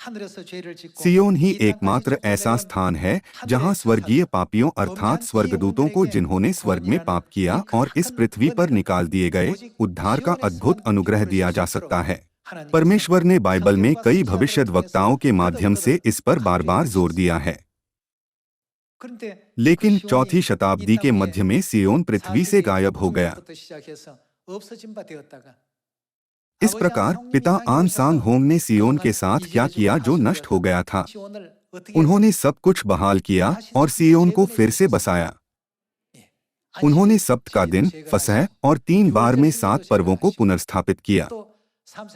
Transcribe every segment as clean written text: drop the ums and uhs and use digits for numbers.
सियोन ही एकमात्र ऐसा स्थान है जहां स्वर्गीय पापियों अर्थात स्वर्गदूतों को जिन्होंने स्वर्ग में पाप किया और इस पृथ्वी पर निकाल दिए गए, उद्धार का अद्भुत अनुग्रह दिया जा सकता है। परमेश्वर ने बाइबल में कई भविष्यद्वक्ताओं के माध्यम से इस पर बार बार जोर दिया है। लेकिन चौथी शताब्दी के मध्य में सियोन पृथ्वी से गायब हो गया। इस प्रकार पिता आन सांग होंग ने सियोन के साथ क्या किया जो नष्ट हो गया था? उन्होंने सब कुछ बहाल किया और सियोन को फिर से बसाया। उन्होंने सप्त का दिन, फसह और 3 बार में 7 पर्वों को पुनर्स्थापित किया।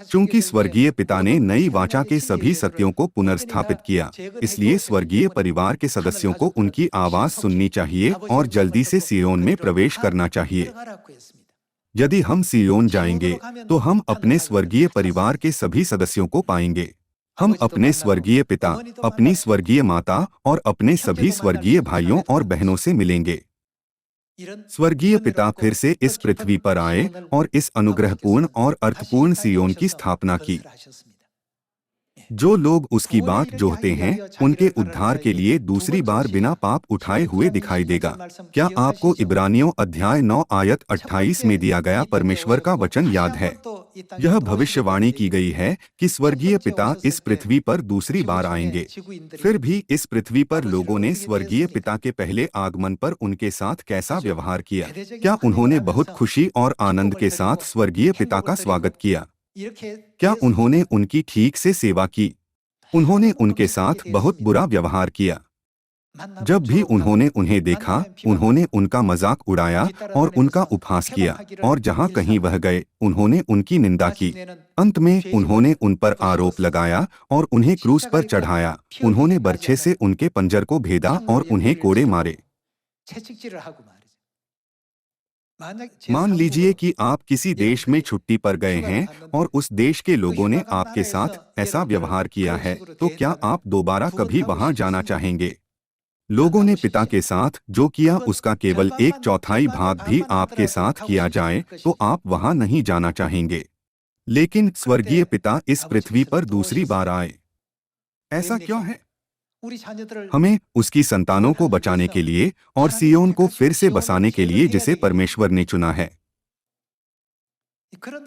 चूंकि स्वर्गीय पिता ने नई वाचा के सभी सत्यों को पुनर्स्थापित किया, इसलिए स्वर्गीय परिवार के सदस्यों को उनकी आवाज सुननी चाहिए और जल्दी से सियोन में प्रवेश करना चाहिए। यदि हम सियोन जाएंगे तो हम अपने स्वर्गीय परिवार के सभी सदस्यों को पाएंगे। हम अपने स्वर्गीय पिता, अपनी स्वर्गीय माता और अपने सभी स्वर्गीय भाइयों और बहनों से मिलेंगे। स्वर्गीय पिता फिर से इस पृथ्वी पर आए और इस अनुग्रहपूर्ण और अर्थपूर्ण सियोन की स्थापना की। जो लोग उसकी बाट जोहते हैं, उनके उद्धार के लिए दूसरी बार बिना पाप उठाए हुए दिखाई देगा। क्या आपको इब्रानियों अध्याय 9 आयत 28 में दिया गया परमेश्वर का वचन याद है? यह भविष्यवाणी की गई है कि स्वर्गीय पिता इस पृथ्वी पर दूसरी बार आएंगे। फिर भी इस पृथ्वी पर लोगों ने स्वर्गीय पिता के पहले आगमन पर उनके साथ कैसा व्यवहार किया? क्या उन्होंने बहुत खुशी और आनंद के साथ स्वर्गीय पिता का स्वागत किया? क्या उन्होंने उनकी ठीक से सेवा की? उन्होंने उनके साथ बहुत बुरा व्यवहार किया। जब भी उन्होंने उन्हें देखा, उन्होंने उनका मजाक उड़ाया और उनका उपहास किया, और जहां कहीं वह गए, उन्होंने उनकी निंदा की। अंत में उन्होंने उन पर आरोप लगाया और उन्हें क्रूस पर चढ़ाया। उन्होंने बर्छे से उनके पंजर को भेदा और उन्हें कोड़े मारे। मान लीजिए कि आप किसी देश में छुट्टी पर गए हैं और उस देश के लोगों ने आपके साथ ऐसा व्यवहार किया है, तो क्या आप दोबारा कभी वहां जाना चाहेंगे? लोगों ने पिता के साथ जो किया उसका केवल 1/4 भाग भी आपके साथ किया जाए तो आप वहां नहीं जाना चाहेंगे। लेकिन स्वर्गीय पिता इस पृथ्वी पर दूसरी बार आए। ऐसा क्यों है? हमें उसकी संतानों को बचाने के लिए और सियोन को फिर से बसाने के लिए जिसे परमेश्वर ने चुना है।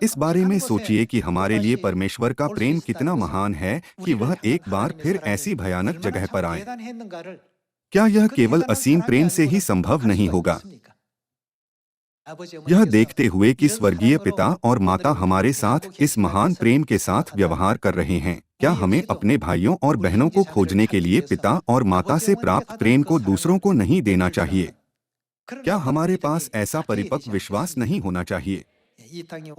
इस बारे में सोचिए कि हमारे लिए परमेश्वर का प्रेम कितना महान है कि वह एक बार फिर ऐसी भयानक जगह पर आए। क्या यह केवल असीम प्रेम से ही संभव नहीं होगा? यह देखते हुए कि स्वर्गीय पिता और माता हमारे साथ इस महान प्रेम के साथ व्यवहार कर रहे हैं, क्या हमें अपने भाइयों और बहनों को खोजने के लिए पिता और माता से प्राप्त प्रेम को दूसरों को नहीं देना चाहिए? क्या हमारे पास ऐसा परिपक्व विश्वास नहीं होना चाहिए?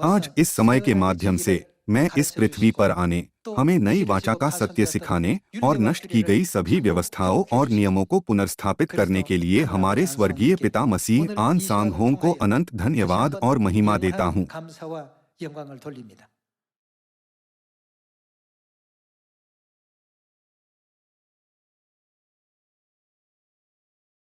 आज इस समय के माध्यम से मैं इस पृथ्वी पर आने, हमें नई वाचा का सत्य सिखाने और नष्ट की गई सभी व्यवस्थाओं और नियमों को पुनर्स्थापित करने के लिए हमारे स्वर्गीय पिता मसीह आन सांग होंग को अनंत धन्यवाद और महिमा देता हूँ।